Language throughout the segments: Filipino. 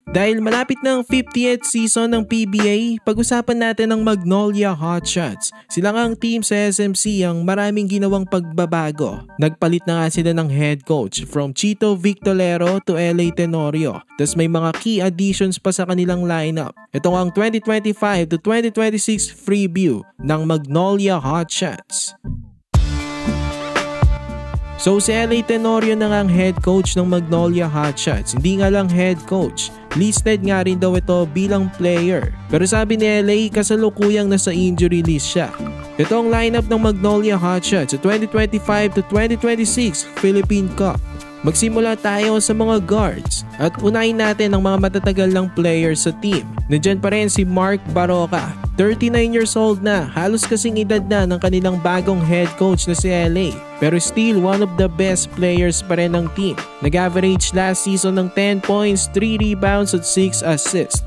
Dahil malapit na ang 50th season ng PBA, pag-usapan natin ang Magnolia Hotshots. Sila nga ang team sa SMC ang maraming ginawang pagbabago. Nagpalit na nga sila ng head coach from Chito Victolero to LA Tenorio. Tapos may mga key additions pa sa kanilang lineup. Ito ang 2025 to 2026 preview ng Magnolia Hotshots. So si LA Tenorio na nga ang head coach ng Magnolia Hotshots. Hindi nga lang head coach, listed nga rin daw ito bilang player. Pero sabi ni LA, kasalukuyang nasa injury list siya. Ito ang lineup ng Magnolia Hotshots sa 2025 to 2026 Philippine Cup. Magsimula tayo sa mga guards at unahin natin ang mga matatagal ng players sa team. Nandyan pa rin si Mark Baroka, 39 years old na, halos kasing edad na ng kanilang bagong head coach na si LA. Pero still one of the best players pa rin ng team. Nag-average last season ng 10 points, 3 rebounds at 6 assists.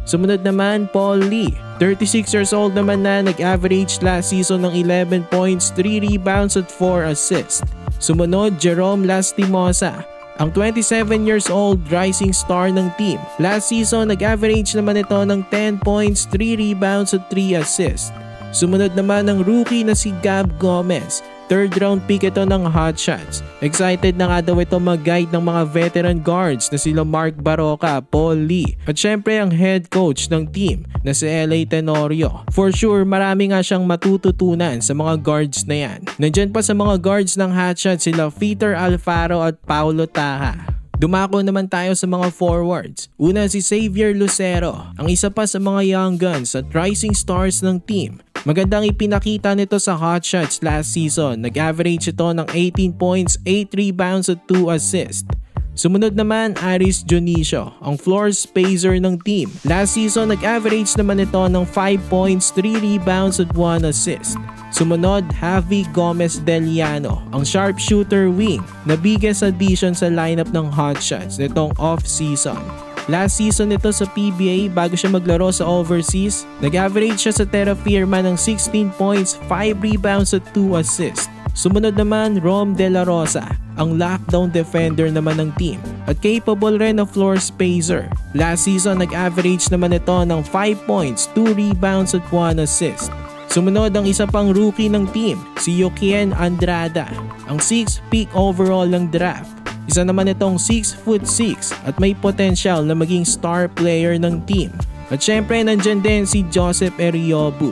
Sumunod naman Paul Lee, 36 years old naman na, nag-average last season ng 11 points, 3 rebounds at 4 assists. Sumunod Jerome Lastimosa, ang 27 years old rising star ng team. Last season nag-average naman ito ng 10 points, 3 rebounds at 3 assists. Sumunod naman ang rookie na si Gab Gomez. Third round pick ito ng Hotshots. Excited na nga daw ito mag-guide ng mga veteran guards na sila Mark Baroka, Paul Lee at syempre ang head coach ng team na si LA Tenorio. For sure marami nga siyang matututunan sa mga guards na yan. Nandyan pa sa mga guards ng Hotshots sila Peter Alfaro at Paulo Taha. Dumako naman tayo sa mga forwards. Una si Xavier Lucero, ang isa pa sa mga young guns at rising stars ng team. Magandang ipinakita nito sa Hotshots last season. Nag-average ito ng 18 points, 8 rebounds at 2 assists. Sumunod naman Aris Dionisio, ang floor spacer ng team. Last season nag-average naman ito ng 5 points, 3 rebounds at 1 assist. Sumunod, Javi Gomez Deliano, ang sharpshooter wing na biggest addition sa lineup ng Hotshots nitong off-season. Last season nito sa PBA bago siya maglaro sa overseas, nag-average siya sa Terra Firma ng 16 points, 5 rebounds at 2 assists. Sumunod naman, Rom De La Rosa, ang lockdown defender naman ng team at capable rin na floor spacer. Last season nag-average naman ito ng 5 points, 2 rebounds at 1 assist. Sumunod ang isa pang rookie ng team, si Joaquin Andrada, ang 6th pick overall ng draft. Isa naman itong 6'6" at may potential na maging star player ng team. At syempre nandyan din si Joseph Eriobu.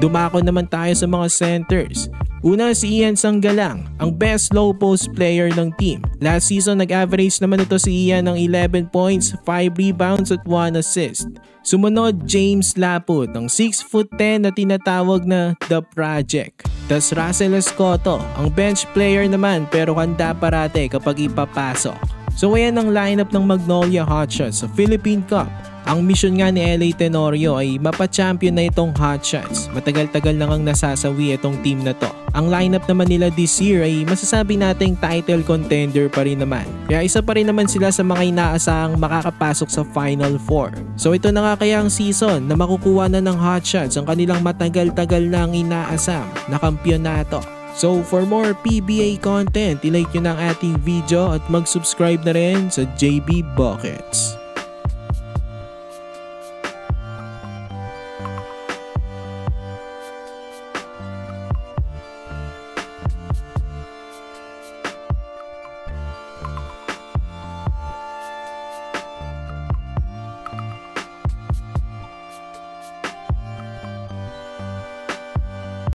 Dumako naman tayo sa mga centers. Una si Ian Sanggalang, ang best low post player ng team. Last season nag-average naman ito si Ian ng 11 points, 5 rebounds at 1 assist. Sumunod James Laput, ang 6'10" na tinatawag na The Project. Tas Russell Escoto, ang bench player naman pero handa parate kapag ipapasok. So ayan ang lineup ng Magnolia Hotshots sa Philippine Cup. Ang mission nga ni LA Tenorio ay mapa-champion na itong Hotshots. Matagal-tagal nang ang nasasawi itong team na to. Ang lineup naman nila this year ay masasabi nating title contender pa rin naman. Kaya isa pa rin naman sila sa mga inaasahang makakapasok sa Final Four. So ito na nga kaya ang season na makukuha na ng Hotshots ang kanilang matagal-tagal nang inaasam na kampyonato. So for more PBA content, ilike nyo na ang ating video at mag-subscribe na rin sa JB Buckets.